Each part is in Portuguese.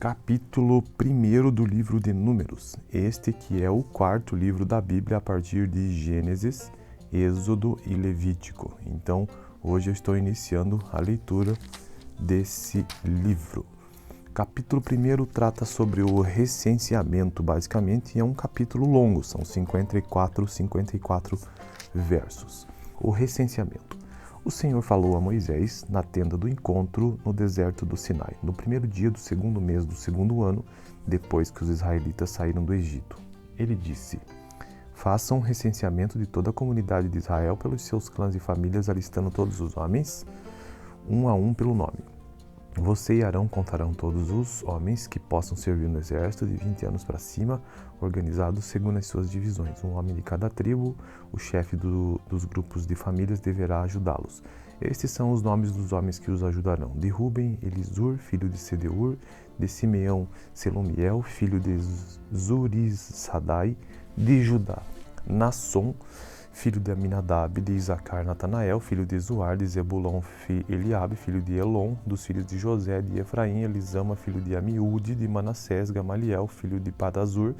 Capítulo 1 do livro de Números, este que é o quarto livro da Bíblia a partir de Gênesis, Êxodo e Levítico. Então, hoje eu estou iniciando a leitura desse livro. Capítulo 1 trata sobre o recenseamento, basicamente, e é um capítulo longo, são 54 versos. O recenseamento. O Senhor falou a Moisés na tenda do encontro no deserto do Sinai, no primeiro dia do segundo mês do segundo ano, depois que os israelitas saíram do Egito. Ele disse: façam um recenseamento de toda a comunidade de Israel pelos seus clãs e famílias, alistando todos os homens, um a um pelo nome. Você e Arão contarão todos os homens que possam servir no exército de 20 anos para cima, organizados segundo as suas divisões. Um homem de cada tribo, o chefe dos grupos de famílias deverá ajudá-los. Estes são os nomes dos homens que os ajudarão: de Ruben, Elisur, filho de Sedeur; de Simeão, Selomiel, filho de Zurissadai; de Judá, Nasson, filho de Aminadab; de Isacar, Natanael, filho de Zuar; de Zebulon, Eliabe, filho de Elon; dos filhos de José; de Efraim, Elisama, filho de Amiúde; de Manassés, Gamaliel, filho de Padazur;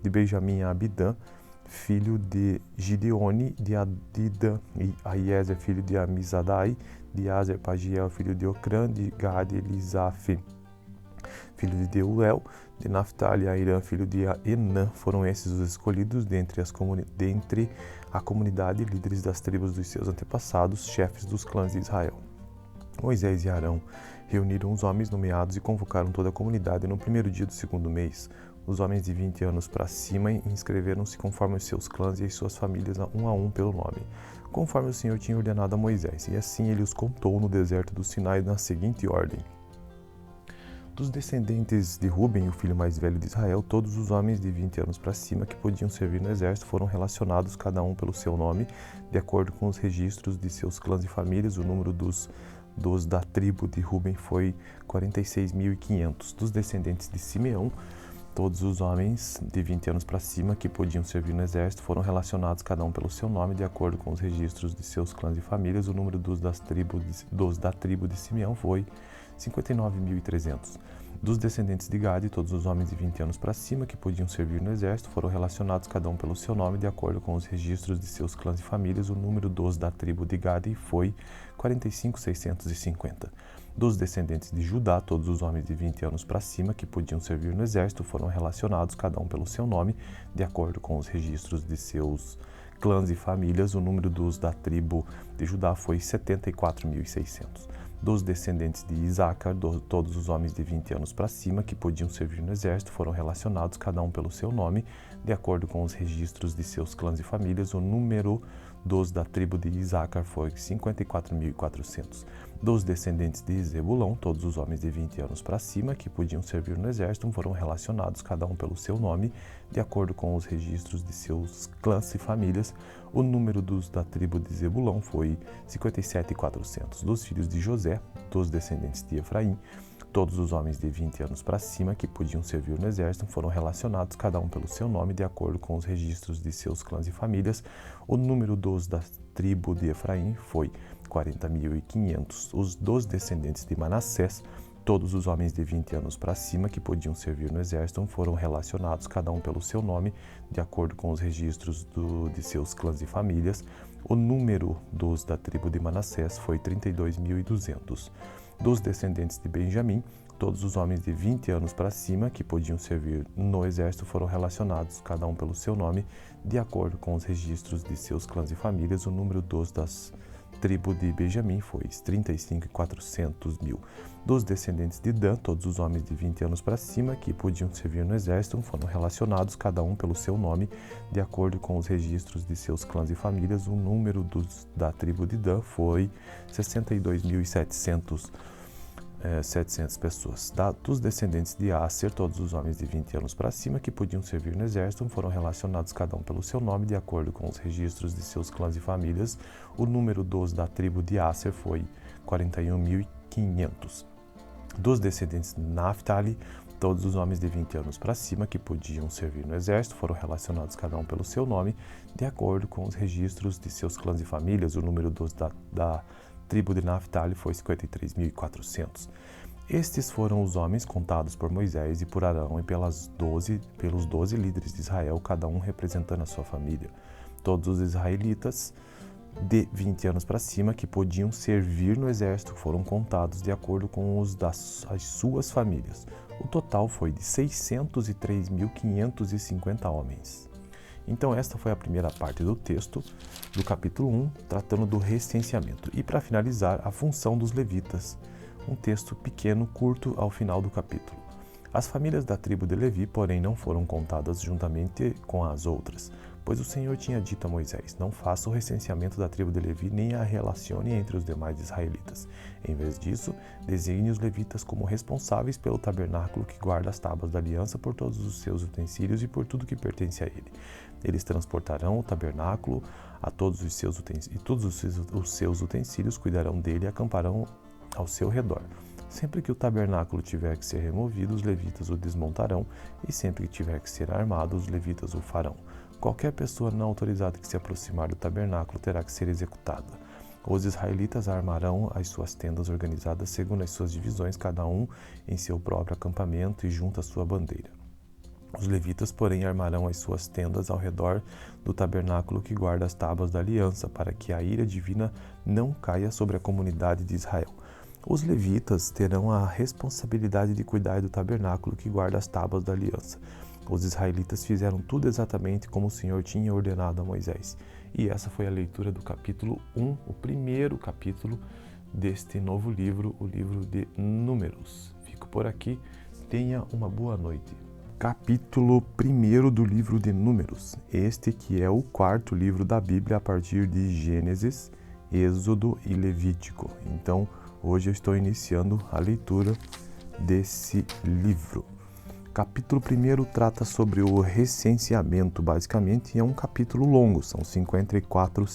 de Benjamim, Abidã, filho de Gideone; de Adida, Aiezer, filho de Amizadai; de Azer, Pagiel, filho de Ocrã; de Gade, Elisafe, filho de Deuel; de Naphtali, Airã, filho de Enã. Foram esses os escolhidos dentre a comunidade, líderes das tribos dos seus antepassados, chefes dos clãs de Israel. Moisés e Arão reuniram os homens nomeados e convocaram toda a comunidade no primeiro dia do segundo mês. Os homens de 20 anos para cima inscreveram-se conforme os seus clãs e as suas famílias, um a um pelo nome, conforme o Senhor tinha ordenado a Moisés. E assim ele os contou no deserto do Sinai na seguinte ordem: dos descendentes de Ruben, o filho mais velho de Israel, todos os homens de 20 anos para cima que podiam servir no exército foram relacionados, cada um pelo seu nome, de acordo com os registros de seus clãs e famílias. O número dos da tribo de Ruben foi 46.500. Dos descendentes de Simeão, todos os homens de 20 anos para cima que podiam servir no exército foram relacionados, cada um pelo seu nome, de acordo com os registros de seus clãs e famílias. O número dos da tribo de Simeão foi 59.300. Dos descendentes de Gade, todos os homens de 20 anos para cima que podiam servir no exército foram relacionados, cada um pelo seu nome, de acordo com os registros de seus clãs e famílias. O número da tribo de Gade foi 45.650. Dos descendentes de Judá, todos os homens de 20 anos para cima que podiam servir no exército foram relacionados, cada um pelo seu nome, de acordo com os registros de seus clãs e famílias. O número da tribo de Judá foi 74.600. Dos descendentes de Isacar, todos os homens de 20 anos para cima que podiam servir no exército foram relacionados, cada um pelo seu nome, de acordo com os registros de seus clãs e famílias. O número da tribo de Isacar foi 54.400. Dos descendentes de Zebulon, todos os homens de 20 anos para cima que podiam servir no exército foram relacionados, cada um pelo seu nome, de acordo com os registros de seus clãs e famílias. O número da tribo de Zebulon foi 57.400. Dos filhos de José, dos descendentes de Efraim, todos os homens de 20 anos para cima que podiam servir no exército foram relacionados, cada um pelo seu nome, de acordo com os registros de seus clãs e famílias. O número da tribo de Efraim foi 40.500. Os dos descendentes de Manassés, todos os homens de 20 anos para cima que podiam servir no exército foram relacionados, cada um pelo seu nome, de acordo com os registros de seus clãs e famílias. O número da tribo de Manassés foi 32.200. Dos descendentes de Benjamim, todos os homens de 20 anos para cima que podiam servir no exército foram relacionados, cada um pelo seu nome, de acordo com os registros de seus clãs e famílias. O número das tribo de Benjamim foi 35.400.000. Dos descendentes de Dan, todos os homens de 20 anos para cima que podiam servir no exército foram relacionados, cada um pelo seu nome, de acordo com os registros de seus clãs e famílias. O número da tribo de Dan foi 62.700 pessoas. Dos descendentes de Aser, todos os homens de 20 anos para cima que podiam servir no exército foram relacionados, cada um pelo seu nome, de acordo com os registros de seus clãs e famílias. O número da tribo de Aser foi 41.500. Dos descendentes de Naphtali, todos os homens de 20 anos para cima que podiam servir no exército foram relacionados, cada um pelo seu nome, de acordo com os registros de seus clãs e famílias. O número da tribo de Naphtali foi 53.400. Estes foram os homens contados por Moisés e por Arão e pelos 12 líderes de Israel, cada um representando a sua família. Todos os israelitas de 20 anos para cima que podiam servir no exército foram contados de acordo com as suas famílias. O total foi de 603.550 homens. Então esta foi a primeira parte do texto do capítulo 1, tratando do recenseamento. E para finalizar, a função dos levitas, um texto pequeno, curto ao final do capítulo. As famílias da tribo de Levi, porém, não foram contadas juntamente com as outras, pois o Senhor tinha dito a Moisés: não faça o recenseamento da tribo de Levi, nem a relacione entre os demais israelitas. Em vez disso, designe os levitas como responsáveis pelo tabernáculo que guarda as tábuas da aliança por todos os seus utensílios e por tudo que pertence a ele. Eles transportarão o tabernáculo a todos os seus utensílios, e todos os seus utensílios cuidarão dele e acamparão ao seu redor. Sempre que o tabernáculo tiver que ser removido, os levitas o desmontarão, e sempre que tiver que ser armado, os levitas o farão. Qualquer pessoa não autorizada que se aproximar do tabernáculo terá que ser executada. Os israelitas armarão as suas tendas organizadas segundo as suas divisões, cada um em seu próprio acampamento e junto à sua bandeira. Os levitas, porém, armarão as suas tendas ao redor do tabernáculo que guarda as tábuas da aliança, para que a ira divina não caia sobre a comunidade de Israel. Os levitas terão a responsabilidade de cuidar do tabernáculo que guarda as tábuas da aliança. Os israelitas fizeram tudo exatamente como o Senhor tinha ordenado a Moisés. E essa foi a leitura do capítulo 1, o primeiro capítulo deste novo livro, o livro de Números. Fico por aqui, tenha uma boa noite. Capítulo 1 do livro de Números, este que é o quarto livro da Bíblia a partir de Gênesis, Êxodo e Levítico. Então, hoje eu estou iniciando a leitura desse livro. Capítulo 1 trata sobre o recenseamento, basicamente é um capítulo longo, são 54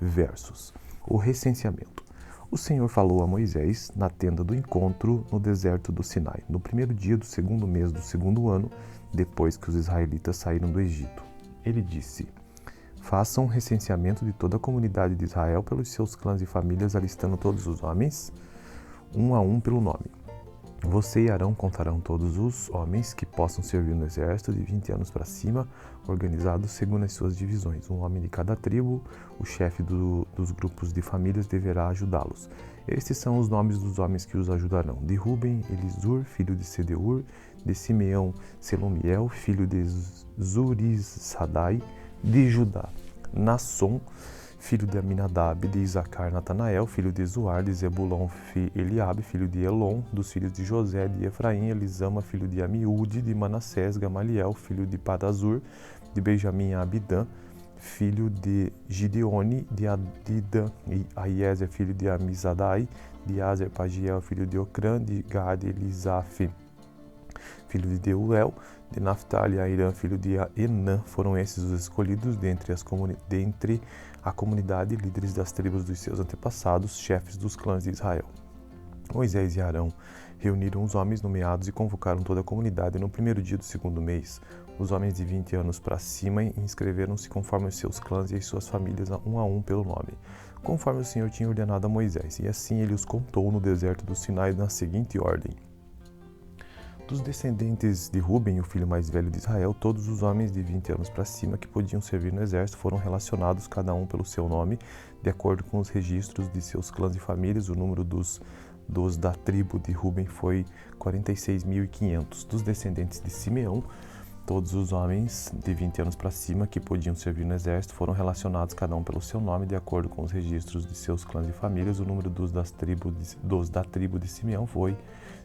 versos. O recenseamento. O Senhor falou a Moisés na tenda do encontro no deserto do Sinai, no primeiro dia do segundo mês do segundo ano, depois que os israelitas saíram do Egito. Ele disse: façam um recenseamento de toda a comunidade de Israel pelos seus clãs e famílias, alistando todos os homens, um a um pelo nome. Você e Arão contarão todos os homens que possam servir no exército de 20 anos para cima, organizados segundo as suas divisões. Um homem de cada tribo, o chefe dos grupos de famílias deverá ajudá-los. Estes são os nomes dos homens que os ajudarão: de Ruben, Elisur, filho de Sedeur; de Simeão, Selomiel, filho de Zurissadai; de Judá, Nasson, filho de Aminadab; de Isacar, Natanael, filho de Zuar; de Zebulon, Eliabe, filho de Elon; dos filhos de José; de Efraim, Elisama, filho de Amiúde; de Manassés, Gamaliel, filho de Padazur; de Benjamim, Abidã, filho de Gideone; de Adida e Aiezer, filho de Amizadai; de Azer, Pagiel, filho de Ocrã; de Gad, Elisaf, filho de Deuel; de Naphtali, Airã, filho de Enã. Foram esses os escolhidos dentre a comunidade, líderes das tribos dos seus antepassados, chefes dos clãs de Israel. Moisés e Arão reuniram os homens nomeados e convocaram toda a comunidade no primeiro dia do segundo mês. Os homens de 20 anos para cima inscreveram-se conforme os seus clãs e as suas famílias, um a um pelo nome, conforme o Senhor tinha ordenado a Moisés. E assim ele os contou no deserto do Sinai na seguinte ordem: dos descendentes de Ruben, o filho mais velho de Israel, todos os homens de 20 anos para cima que podiam servir no exército foram relacionados, cada um pelo seu nome, de acordo com os registros de seus clãs e famílias. O número dos da tribo de Ruben foi 46.500. Dos descendentes de Simeão, todos os homens de 20 anos para cima que podiam servir no exército foram relacionados, cada um pelo seu nome, de acordo com os registros de seus clãs e famílias. O número dos da tribo de Simeão foi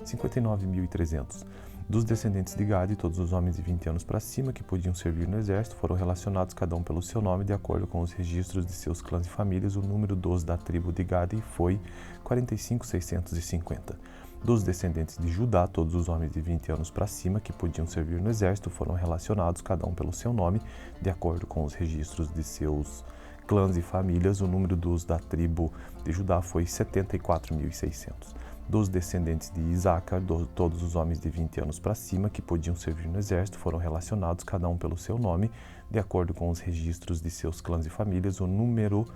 59.300. Dos descendentes de Gad, todos os homens de 20 anos para cima que podiam servir no exército foram relacionados, cada um pelo seu nome, de acordo com os registros de seus clãs e famílias. O número da tribo de Gad foi 45.650. Dos descendentes de Judá, todos os homens de 20 anos para cima que podiam servir no exército foram relacionados, cada um pelo seu nome, de acordo com os registros de seus clãs e famílias. O número da tribo de Judá foi 74.600. Dos descendentes de Isacar, todos os homens de 20 anos para cima que podiam servir no exército foram relacionados, cada um pelo seu nome, de acordo com os registros de seus clãs e famílias. O número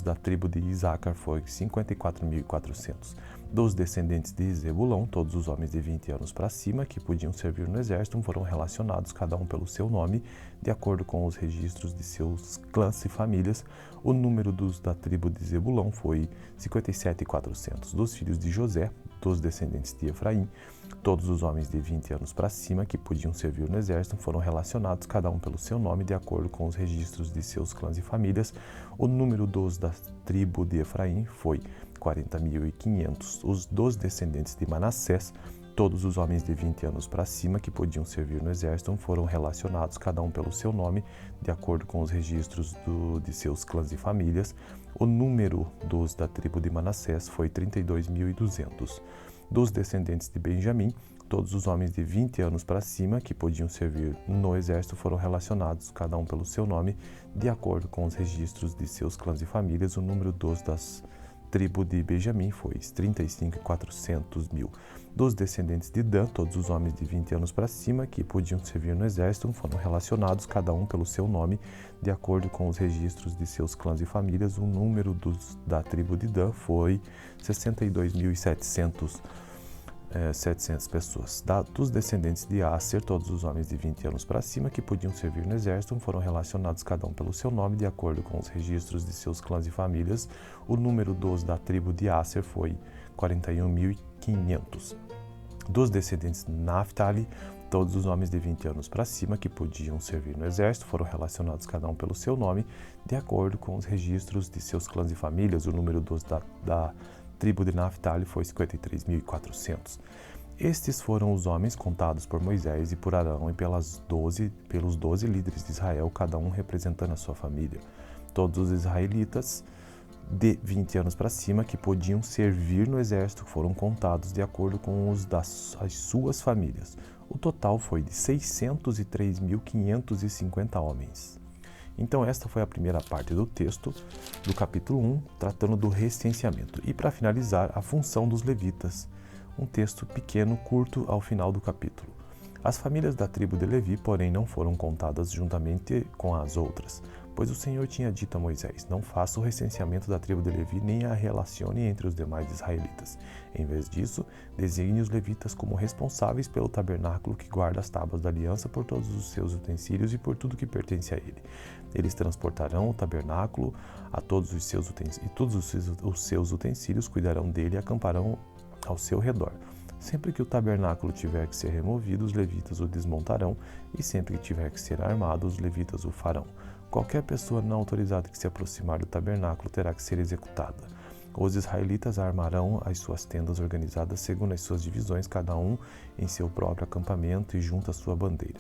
da tribo de Isacar foi 54.400. Dos descendentes de Zebulão, todos os homens de 20 anos para cima que podiam servir no exército foram relacionados, cada um pelo seu nome, de acordo com os registros de seus clãs e famílias. O número dos da tribo de Zebulão foi 57.400. Dos filhos de José, dos descendentes de Efraim, todos os homens de 20 anos para cima que podiam servir no exército foram relacionados, cada um pelo seu nome, de acordo com os registros de seus clãs e famílias. O número dos da tribo de Efraim foi 40.500. Os dos descendentes de Manassés, todos os homens de 20 anos para cima que podiam servir no exército foram relacionados, cada um pelo seu nome, de acordo com os registros de seus clãs e famílias. O número dos da tribo de Manassés foi 32.200. Dos descendentes de Benjamim, todos os homens de 20 anos para cima que podiam servir no exército foram relacionados, cada um pelo seu nome, de acordo com os registros de seus clãs e famílias. O número dos das tribo de Benjamim foi 35.400.000. Dos descendentes de Dan, todos os homens de 20 anos para cima que podiam servir no exército foram relacionados, cada um pelo seu nome, de acordo com os registros de seus clãs e famílias. O número da tribo de Dan foi 62.700 pessoas. Dos descendentes de Aser, todos os homens de 20 anos para cima que podiam servir no exército foram relacionados, cada um pelo seu nome, de acordo com os registros de seus clãs e famílias. O número dos da tribo de Aser foi 41.500. Dos descendentes de Naphtali, todos os homens de 20 anos para cima que podiam servir no exército foram relacionados, cada um pelo seu nome, de acordo com os registros de seus clãs e famílias. O número dos da tribo de Naphtali foi 53.400. Estes foram os homens contados por Moisés e por Arão e pelos 12 líderes de Israel, cada um representando a sua família. Todos os israelitas de 20 anos para cima que podiam servir no exército foram contados de acordo com os das suas famílias. O total foi de 603.550 homens. Então esta foi a primeira parte do texto do capítulo 1, tratando do recenseamento. E para finalizar, a função dos levitas, um texto pequeno, curto, ao final do capítulo. As famílias da tribo de Levi, porém, não foram contadas juntamente com as outras, pois o Senhor tinha dito a Moisés: não faça o recenseamento da tribo de Levi, nem a relacione entre os demais israelitas. Em vez disso, designe os levitas como responsáveis pelo tabernáculo que guarda as tábuas da aliança, por todos os seus utensílios e por tudo que pertence a ele. Eles transportarão o tabernáculo a todos os seus utensílios, e todos os seus utensílios cuidarão dele e acamparão ao seu redor. Sempre que o tabernáculo tiver que ser removido, os levitas o desmontarão, e sempre que tiver que ser armado, os levitas o farão. Qualquer pessoa não autorizada que se aproximar do tabernáculo terá que ser executada. Os israelitas armarão as suas tendas organizadas segundo as suas divisões, cada um em seu próprio acampamento e junto à sua bandeira.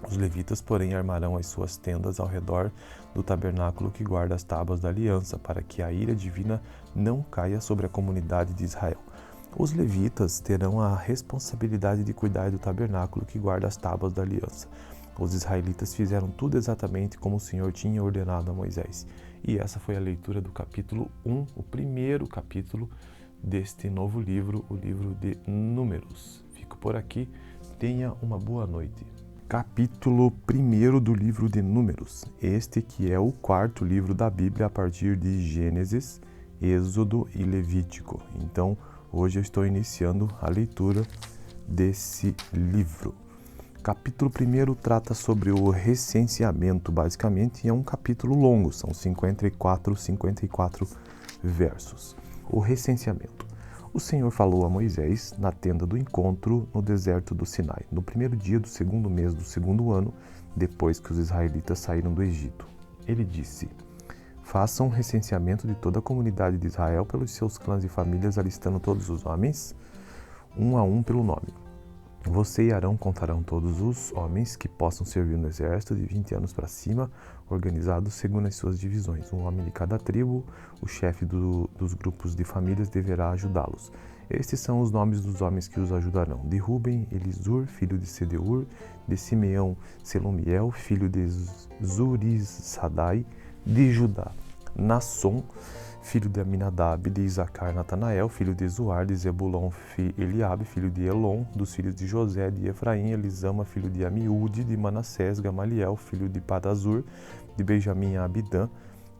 Os levitas, porém, armarão as suas tendas ao redor do tabernáculo que guarda as tábuas da aliança, para que a ira divina não caia sobre a comunidade de Israel. Os levitas terão a responsabilidade de cuidar do tabernáculo que guarda as tábuas da aliança. Os israelitas fizeram tudo exatamente como o Senhor tinha ordenado a Moisés. E essa foi a leitura do capítulo 1, o primeiro capítulo deste novo livro, o livro de Números. Fico por aqui, tenha uma boa noite. Capítulo 1 do livro de Números, este que é o quarto livro da Bíblia a partir de Gênesis, Êxodo e Levítico. Então, hoje eu estou iniciando a leitura desse livro. Capítulo 1 trata sobre o recenseamento, basicamente, e é um capítulo longo, são 54 versos. O recenseamento. O Senhor falou a Moisés na tenda do encontro no deserto do Sinai, no primeiro dia do segundo mês do segundo ano, depois que os israelitas saíram do Egito. Ele disse: façam um recenseamento de toda a comunidade de Israel pelos seus clãs e famílias, alistando todos os homens, um a um pelo nome. Você e Arão contarão todos os homens que possam servir no exército de 20 anos para cima, organizados segundo as suas divisões. Um homem de cada tribo, o chefe dos grupos de famílias deverá ajudá-los. Estes são os nomes dos homens que os ajudarão: de Ruben, Elisur, filho de Sedeur; de Simeão, Selomiel, filho de Zurissadai; de Judá, Nasson, filho de Aminadab; de Isacar, Natanael, filho de Zuar; de Zebulon, Eliabe, filho de Elon; dos filhos de José, de Efraim, Elisama, filho de Amiúde; de Manassés, Gamaliel, filho de Padazur; de Benjamim, Abidã,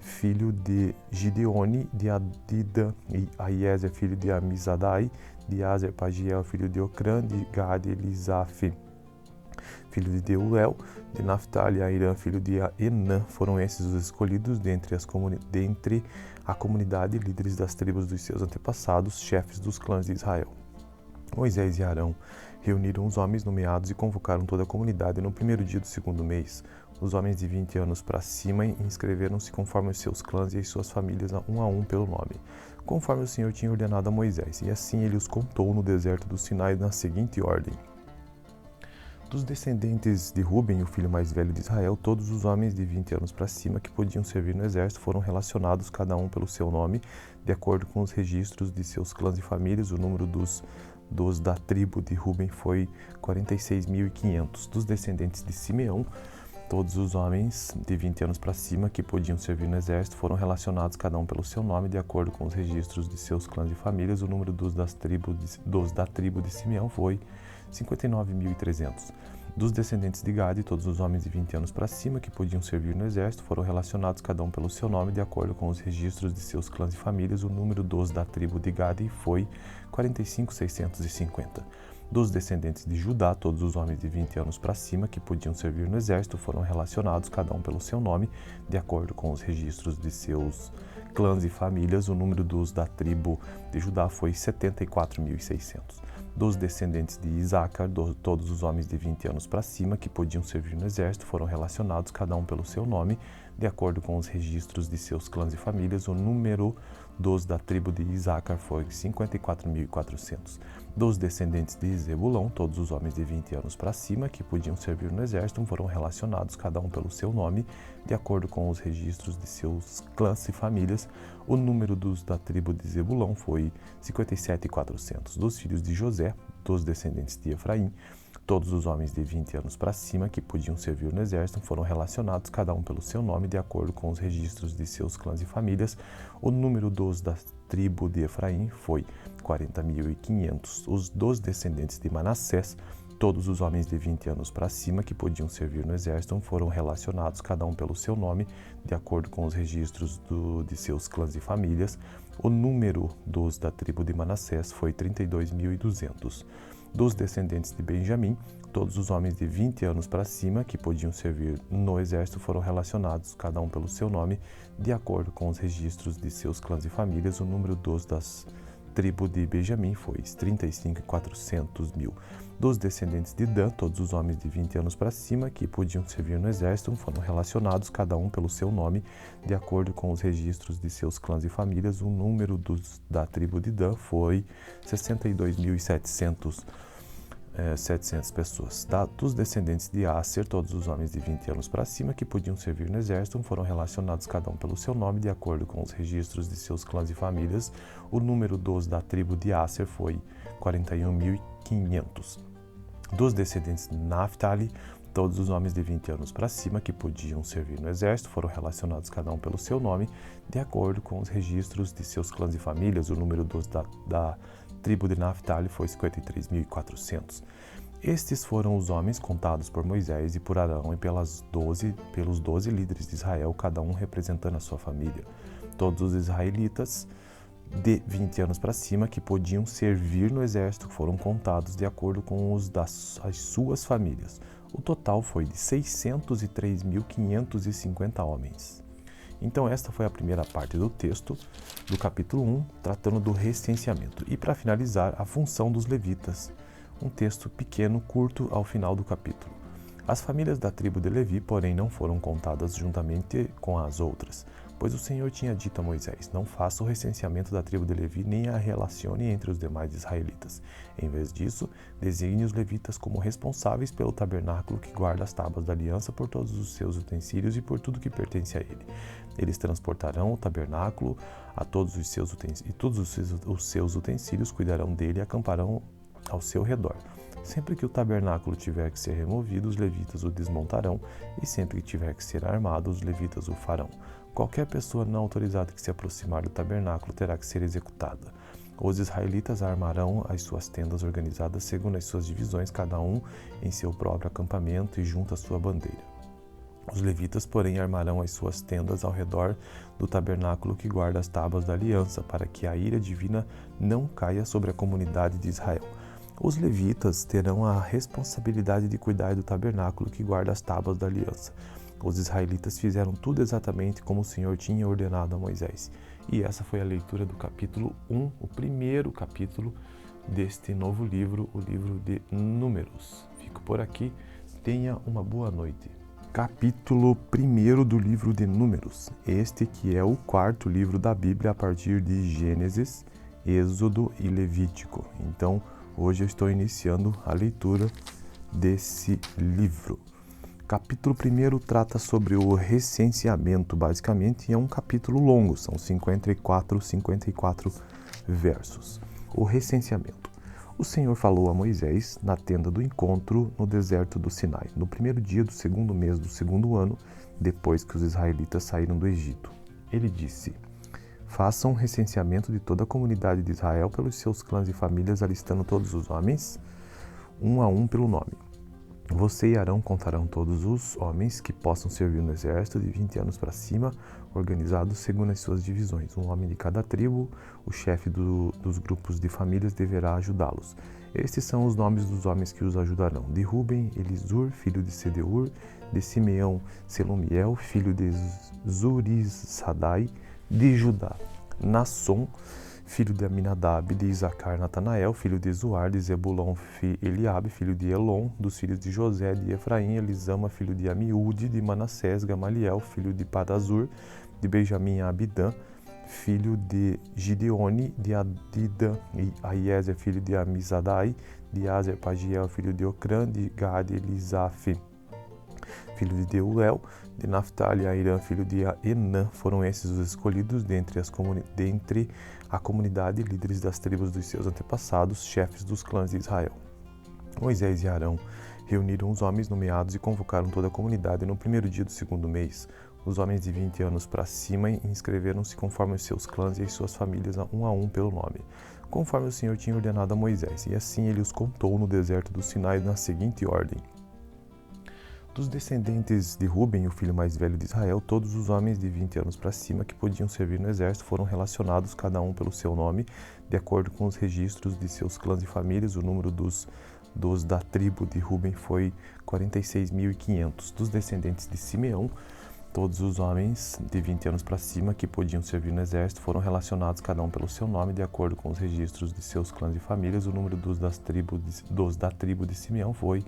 filho de Gideone, de Adida, e Aiezer, filho de Amizadai, de Azer, Pagiel, filho de Ocrã, de Gad, Elisaf, filho de Deuel, de Naphtali, Airã, filho de Enã. Foram esses os escolhidos dentre a comunidade, líderes das tribos dos seus antepassados, chefes dos clãs de Israel. Moisés e Arão reuniram os homens nomeados e convocaram toda a comunidade no primeiro dia do segundo mês. Os homens de 20 anos para cima inscreveram-se conforme os seus clãs e as suas famílias, um a um pelo nome, conforme o Senhor tinha ordenado a Moisés. E assim ele os contou no deserto do Sinai na seguinte ordem: dos descendentes de Ruben, o filho mais velho de Israel, todos os homens de 20 anos para cima que podiam servir no exército foram relacionados, cada um pelo seu nome, de acordo com os registros de seus clãs e famílias. O número dos da tribo de Ruben foi 46.500. Dos descendentes de Simeão, todos os homens de 20 anos para cima que podiam servir no exército foram relacionados, cada um pelo seu nome, de acordo com os registros de seus clãs e famílias. O número dos da tribo de Simeão foi 59.300. Dos descendentes de Gade, todos os homens de 20 anos para cima que podiam servir no exército foram relacionados, cada um pelo seu nome, de acordo com os registros de seus clãs e famílias. O número da tribo de Gade foi 45.650. Dos descendentes de Judá, todos os homens de 20 anos para cima que podiam servir no exército foram relacionados, cada um pelo seu nome, de acordo com os registros de seus clãs e famílias. O número da tribo de Judá foi 74.600. Dos descendentes de Isacar, todos os homens de 20 anos para cima que podiam servir no exército foram relacionados, cada um pelo seu nome, de acordo com os registros de seus clãs e famílias. O número da tribo de Isacar foi 54.400. Dos descendentes de Zebulão, todos os homens de 20 anos para cima que podiam servir no exército foram relacionados, cada um pelo seu nome, de acordo com os registros de seus clãs e famílias. O número da tribo de Zebulão foi 57.400. Dos filhos de José, dos descendentes de Efraim, todos os homens de 20 anos para cima que podiam servir no exército foram relacionados, cada um pelo seu nome, de acordo com os registros de seus clãs e famílias. O número da tribo de Efraim foi 40.500. Os dos descendentes de Manassés, todos os homens de 20 anos para cima que podiam servir no exército foram relacionados, cada um pelo seu nome, de acordo com os registros de seus clãs e famílias. O número da tribo de Manassés foi 32.200. Dos descendentes de Benjamim, todos os homens de 20 anos para cima que podiam servir no exército foram relacionados, cada um pelo seu nome, de acordo com os registros de seus clãs e famílias. O número das tribo de Benjamim foi 35.400.000. Dos descendentes de Dan, todos os homens de 20 anos para cima que podiam servir no exército foram relacionados, cada um pelo seu nome, de acordo com os registros de seus clãs e famílias. O número da tribo de Dan foi 62.700 pessoas. Dos descendentes de Aser, todos os homens de 20 anos para cima que podiam servir no exército foram relacionados, cada um pelo seu nome, de acordo com os registros de seus clãs e famílias. O número da tribo de Aser foi 41.500. Dos descendentes de Naphtali, todos os homens de 20 anos para cima que podiam servir no exército foram relacionados, cada um pelo seu nome, de acordo com os registros de seus clãs e famílias. O número da tribo de Naphtali foi 53.400. Estes foram os homens contados por Moisés e por Arão e pelos 12 líderes de Israel, cada um representando a sua família. Todos os israelitas de 20 anos para cima que podiam servir no exército foram contados de acordo com as suas famílias. O total foi de 603.550 homens. Então esta foi a primeira parte do texto do capítulo 1, tratando do recenseamento. E para finalizar, a função dos levitas, um texto pequeno, curto ao final do capítulo. As famílias da tribo de Levi, porém, não foram contadas juntamente com as outras, pois o Senhor tinha dito a Moisés: não faça o recenseamento da tribo de Levi, nem a relacione entre os demais israelitas. Em vez disso, designe os levitas como responsáveis pelo tabernáculo que guarda as tábuas da aliança, por todos os seus utensílios e por tudo que pertence a ele. Eles transportarão o tabernáculo a todos os seus utensílios, e todos os seus utensílios cuidarão dele e acamparão ao seu redor. Sempre que o tabernáculo tiver que ser removido, os levitas o desmontarão, e sempre que tiver que ser armado, os levitas o farão. Qualquer pessoa não autorizada que se aproximar do tabernáculo terá que ser executada. Os israelitas armarão as suas tendas organizadas segundo as suas divisões, cada um em seu próprio acampamento e junto à sua bandeira. Os levitas, porém, armarão as suas tendas ao redor do tabernáculo que guarda as tábuas da aliança, para que a ira divina não caia sobre a comunidade de Israel. Os levitas terão a responsabilidade de cuidar do tabernáculo que guarda as tábuas da aliança. Os israelitas fizeram tudo exatamente como o Senhor tinha ordenado a Moisés. E essa foi a leitura do capítulo 1, o primeiro capítulo deste novo livro, o livro de Números. Fico por aqui, tenha uma boa noite. Capítulo 1 do livro de Números, este que é o quarto livro da Bíblia a partir de Gênesis, Êxodo e Levítico. Então, hoje eu estou iniciando a leitura desse livro. Capítulo 1 trata sobre o recenseamento, basicamente, é um capítulo longo, são 54 versos. O recenseamento. O Senhor falou a Moisés na tenda do encontro no deserto do Sinai, no primeiro dia do segundo mês do segundo ano, depois que os israelitas saíram do Egito. Ele disse: façam um recenseamento de toda a comunidade de Israel pelos seus clãs e famílias, alistando todos os homens, um a um pelo nome. Você e Arão contarão todos os homens que possam servir no exército de 20 anos para cima, organizados segundo as suas divisões. Um homem de cada tribo, o chefe dos grupos de famílias deverá ajudá-los. Estes são os nomes dos homens que os ajudarão: de Ruben, Elisur, filho de Sedeur; de Simeão, Selomiel, filho de Zurissadai; de Judá, Nasson, filho de Aminadab; de Isacar, Natanael, filho de Zuar; de Zebulon, Eliabe, filho de Elon; dos filhos de José; de Efraim, Elisama, filho de Amiúde; de Manassés, Gamaliel, filho de Padazur; de Benjamim, Abidã, filho de Gideone; de Adida e Aiezer, filho de Amizadai; de Azer, Pagiel, filho de Ocrã; de Gade, Elisaf, filho de Deuel; de Naphtali, Airã, filho de Enã. Foram esses os escolhidos dentre a comunidade, líderes das tribos dos seus antepassados, chefes dos clãs de Israel. Moisés e Arão reuniram os homens nomeados e convocaram toda a comunidade no primeiro dia do segundo mês. Os homens de 20 anos para cima inscreveram-se conforme os seus clãs e as suas famílias, um a um pelo nome, conforme o Senhor tinha ordenado a Moisés. E assim ele os contou no deserto do Sinai na seguinte ordem: dos descendentes de Ruben, o filho mais velho de Israel, todos os homens de 20 anos para cima que podiam servir no exército foram relacionados, cada um pelo seu nome, de acordo com os registros de seus clãs e famílias. O número dos da tribo de Ruben foi 46.500. Dos descendentes de Simeão, todos os homens de 20 anos para cima que podiam servir no exército foram relacionados, cada um pelo seu nome, de acordo com os registros de seus clãs e famílias. O número dos da tribo de Simeão foi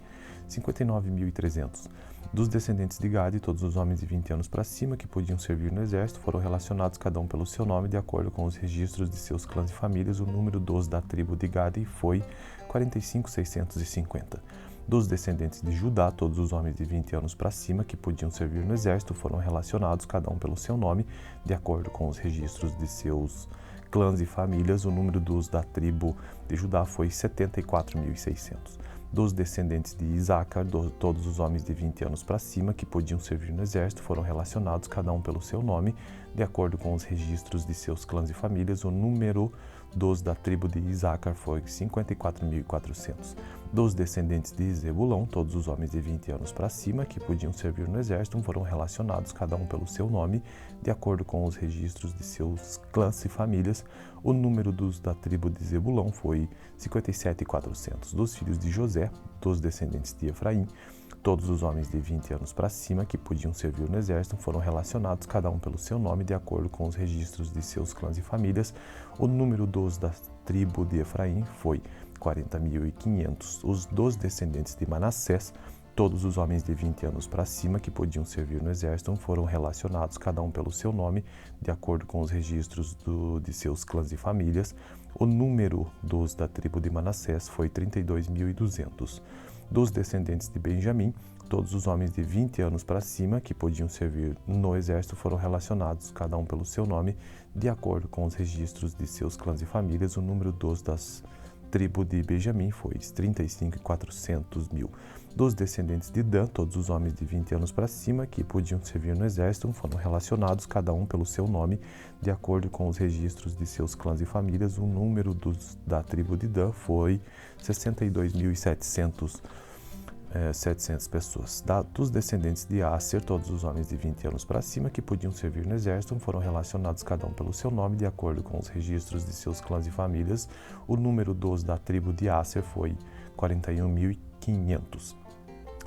59.300. Dos descendentes de Gade, todos os homens de 20 anos para cima que podiam servir no exército foram relacionados, cada um pelo seu nome, de acordo com os registros de seus clãs e famílias. O número da tribo de Gade foi 45.650. Dos descendentes de Judá, todos os homens de 20 anos para cima que podiam servir no exército foram relacionados, cada um pelo seu nome, de acordo com os registros de seus clãs e famílias. O número da tribo de Judá foi 74.600. Dos descendentes de Isacar, todos os homens de 20 anos para cima que podiam servir no exército foram relacionados, cada um pelo seu nome, de acordo com os registros de seus clãs e famílias. O número da tribo de Isacar foi 54.400. Dos descendentes de Zebulon, todos os homens de 20 anos para cima que podiam servir no exército foram relacionados, cada um pelo seu nome, de acordo com os registros de seus clãs e famílias. O número da tribo de Zebulon foi 57.400. Dos filhos de José, dos descendentes de Efraim, todos os homens de 20 anos para cima que podiam servir no exército foram relacionados, cada um pelo seu nome, de acordo com os registros de seus clãs e famílias. O número da tribo de Efraim foi 40.500. Os dos descendentes de Manassés, todos os homens de 20 anos para cima que podiam servir no exército foram relacionados, cada um pelo seu nome, de acordo com os registros de seus clãs e famílias. O número da tribo de Manassés foi 32.200. Dos descendentes de Benjamim, todos os homens de 20 anos para cima que podiam servir no exército foram relacionados, cada um pelo seu nome, de acordo com os registros de seus clãs e famílias. O número das tribo de Benjamim foi 35.400.000. Dos descendentes de Dan, todos os homens de 20 anos para cima que podiam servir no exército foram relacionados, cada um pelo seu nome, de acordo com os registros de seus clãs e famílias. O número da tribo de Dan foi 62.700. 700 pessoas. Dos descendentes de Aser, todos os homens de 20 anos para cima que podiam servir no exército foram relacionados cada um pelo seu nome, de acordo com os registros de seus clãs e famílias. O número dos da tribo de Aser foi 41.500.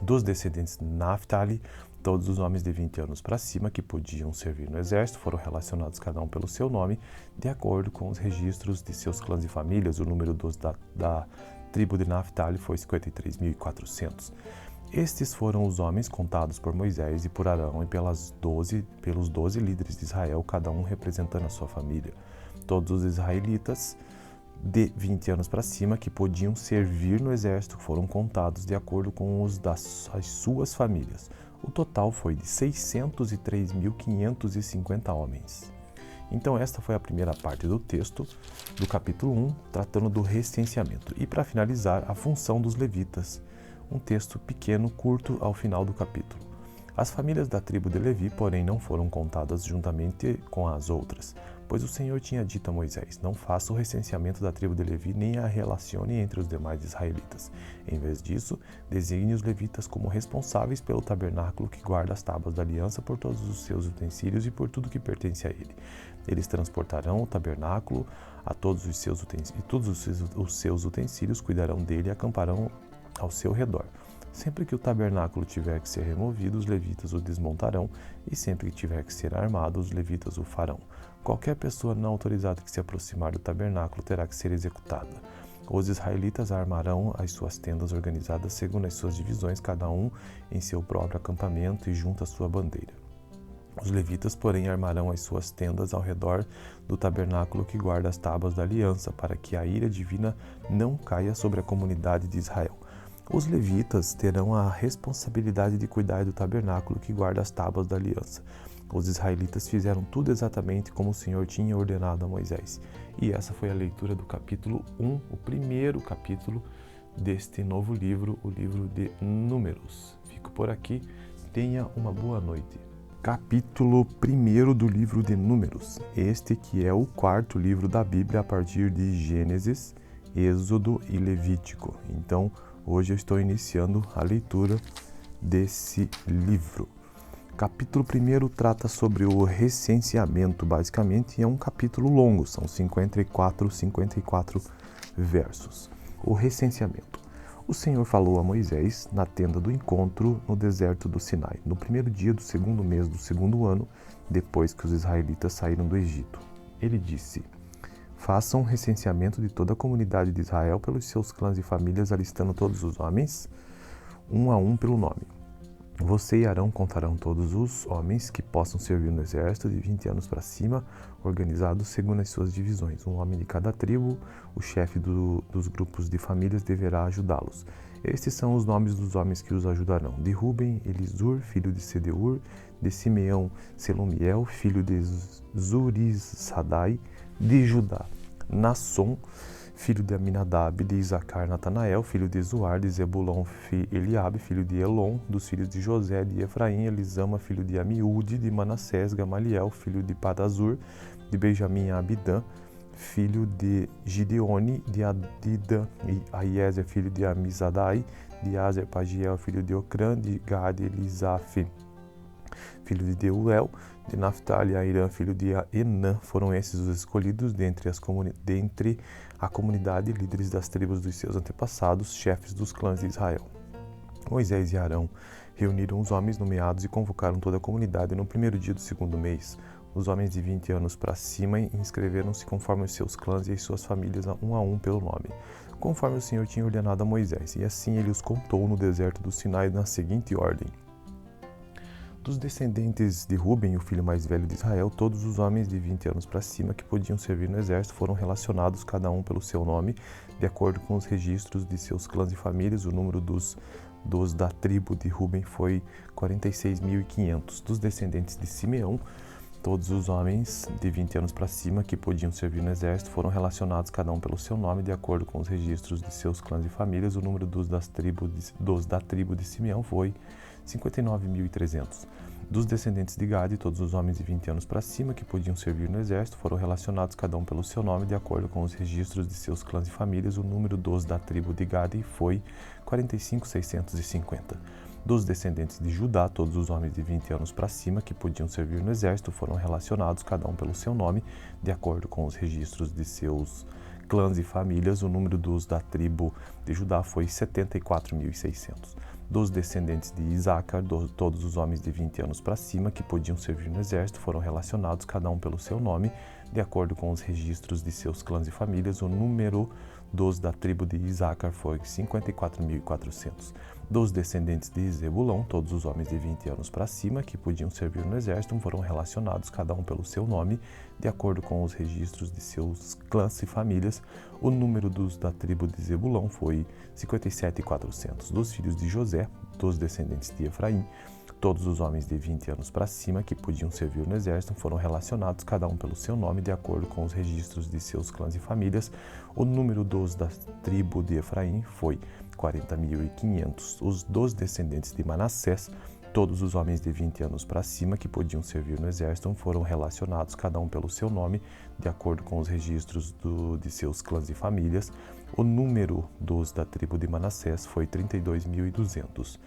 Dos descendentes de Naphtali, todos os homens de 20 anos para cima que podiam servir no exército foram relacionados cada um pelo seu nome, de acordo com os registros de seus clãs e famílias. O número dos da tribo de Naphtali foi 53.400. Estes foram os homens contados por Moisés e por Arão e pelos 12 líderes de Israel, cada um representando a sua família. Todos os israelitas de 20 anos para cima que podiam servir no exército foram contados de acordo com os das suas famílias. O total foi de 603.550 homens. Então esta foi a primeira parte do texto do capítulo 1, tratando do recenseamento. E para finalizar, a função dos levitas, um texto pequeno, curto ao final do capítulo. As famílias da tribo de Levi, porém, não foram contadas juntamente com as outras, pois o Senhor tinha dito a Moisés: não faça o recenseamento da tribo de Levi, nem a relacione entre os demais israelitas. Em vez disso, designe os levitas como responsáveis pelo tabernáculo que guarda as tábuas da aliança, por todos os seus utensílios e por tudo que pertence a ele. Eles transportarão o tabernáculo a todos os seus utensílios, e todos os seus utensílios cuidarão dele e acamparão ao seu redor. Sempre que o tabernáculo tiver que ser removido, os levitas o desmontarão, e sempre que tiver que ser armado, os levitas o farão. Qualquer pessoa não autorizada que se aproximar do tabernáculo terá que ser executada. Os israelitas armarão as suas tendas organizadas segundo as suas divisões, cada um em seu próprio acampamento e junto à sua bandeira. Os levitas, porém, armarão as suas tendas ao redor do tabernáculo que guarda as tábuas da aliança, para que a ira divina não caia sobre a comunidade de Israel. Os levitas terão a responsabilidade de cuidar do tabernáculo que guarda as tábuas da aliança. Os israelitas fizeram tudo exatamente como o Senhor tinha ordenado a Moisés. E essa foi a leitura do capítulo 1, o primeiro capítulo deste novo livro, o livro de Números. Fico por aqui, tenha uma boa noite. Capítulo 1 do livro de Números, este que é o quarto livro da Bíblia a partir de Gênesis, Êxodo e Levítico. Então, hoje eu estou iniciando a leitura desse livro. Capítulo 1 trata sobre o recenseamento, basicamente, e é um capítulo longo, são 54 versos. O recenseamento. O Senhor falou a Moisés na tenda do encontro no deserto do Sinai, no primeiro dia do segundo mês do segundo ano, depois que os israelitas saíram do Egito. Ele disse: façam um recenseamento de toda a comunidade de Israel pelos seus clãs e famílias, alistando todos os homens, um a um pelo nome. Você e Arão contarão todos os homens que possam servir no exército de 20 anos para cima, organizados segundo as suas divisões. Um homem de cada tribo, o chefe dos grupos de famílias deverá ajudá-los. Estes são os nomes dos homens que os ajudarão: de Ruben, Elisur, filho de Sedeur; de Simeão, Selumiel, filho de Zurissadai; de Judá, Nasson, filho de Aminadab; de Isacar, Natanael, filho de Zuar; de Zebulon, Eliabe, filho de Elon; dos filhos de José, de Efraim, Elisama, filho de Amiúde; de Manassés, Gamaliel, filho de Padazur; de Benjamim, Abidã, filho de Gideone; de Adida e Aiezer, filho de Amizadai; de Azer, Pagiel, filho de Ocrã; de Gade, Elisaf, filho de Deuel; de Naphtali, Airã, filho de Enã. Foram esses os escolhidos dentre a comunidade, líderes das tribos dos seus antepassados, chefes dos clãs de Israel. Moisés e Arão reuniram os homens nomeados e convocaram toda a comunidade no primeiro dia do segundo mês. Os homens de 20 anos para cima inscreveram-se conforme os seus clãs e as suas famílias, um a um pelo nome, conforme o Senhor tinha ordenado a Moisés. E assim ele os contou no deserto do Sinai na seguinte ordem: dos descendentes de Ruben, o filho mais velho de Israel, todos os homens de 20 anos para cima que podiam servir no exército foram relacionados cada um pelo seu nome, de acordo com os registros de seus clãs e famílias. O número dos da tribo de Ruben foi 46.500. Dos descendentes de Simeão, todos os homens de 20 anos para cima que podiam servir no exército foram relacionados cada um pelo seu nome, de acordo com os registros de seus clãs e famílias. O número da tribo de Simeão foi 59.300. Dos descendentes de Gade, todos os homens de 20 anos para cima que podiam servir no exército foram relacionados cada um pelo seu nome, de acordo com os registros de seus clãs e famílias. O número dos da tribo de Gade foi 45.650. Dos descendentes de Judá, todos os homens de 20 anos para cima que podiam servir no exército foram relacionados cada um pelo seu nome, de acordo com os registros de seus clãs e famílias. O número dos da tribo de Judá foi 74.600. Dos descendentes de Isacar, todos os homens de 20 anos para cima que podiam servir no exército foram relacionados cada um pelo seu nome, de acordo com os registros de seus clãs e famílias. O número dos da tribo de Isacar foi 54.400. Dos descendentes de Zebulão, todos os homens de 20 anos para cima que podiam servir no exército foram relacionados cada um pelo seu nome, de acordo com os registros de seus clãs e famílias. O número dos da tribo de Zebulão foi 57.400. Dos filhos de José, dos descendentes de Efraim, todos os homens de 20 anos para cima que podiam servir no exército foram relacionados cada um pelo seu nome, de acordo com os registros de seus clãs e famílias. O número dos da tribo de Efraim foi 40.500. Os dos descendentes de Manassés, todos os homens de 20 anos para cima que podiam servir no exército foram relacionados cada um pelo seu nome, de acordo com os registros de seus clãs e famílias. O número dos da tribo de Manassés foi 32.200.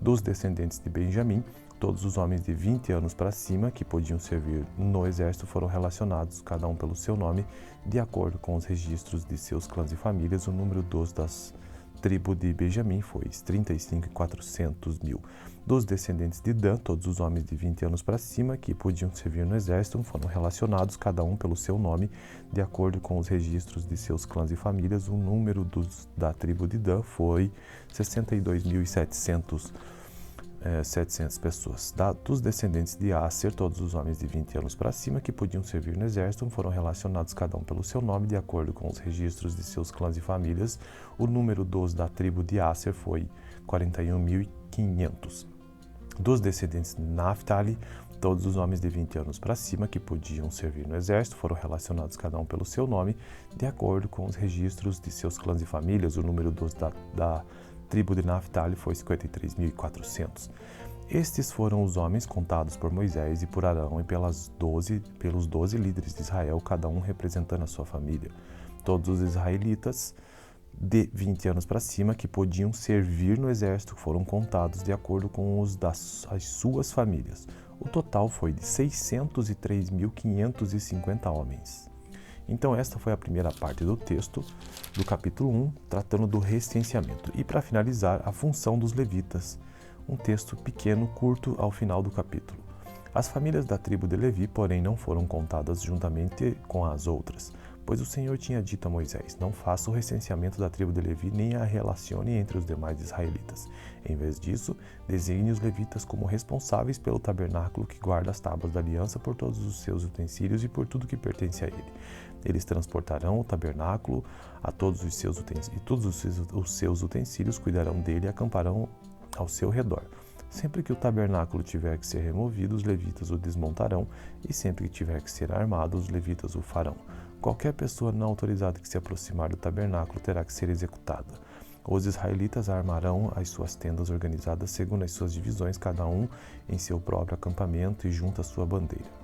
Dos descendentes de Benjamim, todos os homens de 20 anos para cima que podiam servir no exército foram relacionados cada um pelo seu nome, de acordo com os registros de seus clãs e famílias. O número dos das tribo de Benjamim foi 35.400.000. Dos descendentes de Dan, todos os homens de 20 anos para cima que podiam servir no exército foram relacionados cada um pelo seu nome, de acordo com os registros de seus clãs e famílias. O número da tribo de Dan foi 62.700 pessoas. Dos descendentes de Asser, todos os homens de 20 anos para cima que podiam servir no exército foram relacionados cada um pelo seu nome, de acordo com os registros de seus clãs e famílias. O número dos da tribo de Asser foi 41.500. Dos descendentes de Naphtali, todos os homens de 20 anos para cima que podiam servir no exército foram relacionados cada um pelo seu nome, de acordo com os registros de seus clãs e famílias. O número dos da tribo de Naphtali foi 53.400. Estes foram os homens contados por Moisés e por Arão e pelos 12 líderes de Israel, cada um representando a sua família. Todos os israelitas de 20 anos para cima que podiam servir no exército foram contados de acordo com as suas famílias. O total foi de 603.550 homens. Então esta foi a primeira parte do texto do capítulo 1, tratando do recenseamento. E para finalizar, a função dos levitas, um texto pequeno, curto ao final do capítulo. As famílias da tribo de Levi, porém, não foram contadas juntamente com as outras, pois o Senhor tinha dito a Moisés: não faça o recenseamento da tribo de Levi, nem a relacione entre os demais israelitas. Em vez disso, designe os levitas como responsáveis pelo tabernáculo que guarda as tábuas da aliança, por todos os seus utensílios e por tudo que pertence a ele. Eles transportarão o tabernáculo a todos os seus utensílios, e todos os seus utensílios cuidarão dele e acamparão ao seu redor. Sempre que o tabernáculo tiver que ser removido, os levitas o desmontarão, e sempre que tiver que ser armado, os levitas o farão. Qualquer pessoa não autorizada que se aproximar do tabernáculo terá que ser executada. Os israelitas armarão as suas tendas organizadas segundo as suas divisões, cada um em seu próprio acampamento e junto à sua bandeira.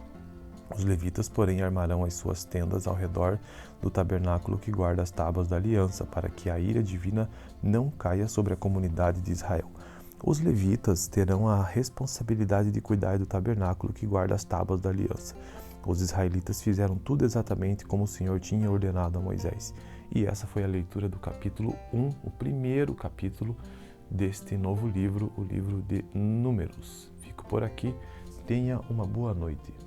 Os levitas, porém, armarão as suas tendas ao redor do tabernáculo que guarda as tábuas da aliança, para que a ira divina não caia sobre a comunidade de Israel. Os levitas terão a responsabilidade de cuidar do tabernáculo que guarda as tábuas da aliança. Os israelitas fizeram tudo exatamente como o Senhor tinha ordenado a Moisés. E essa foi a leitura do capítulo 1, o primeiro capítulo deste novo livro, o livro de Números. Fico por aqui. Tenha uma boa noite.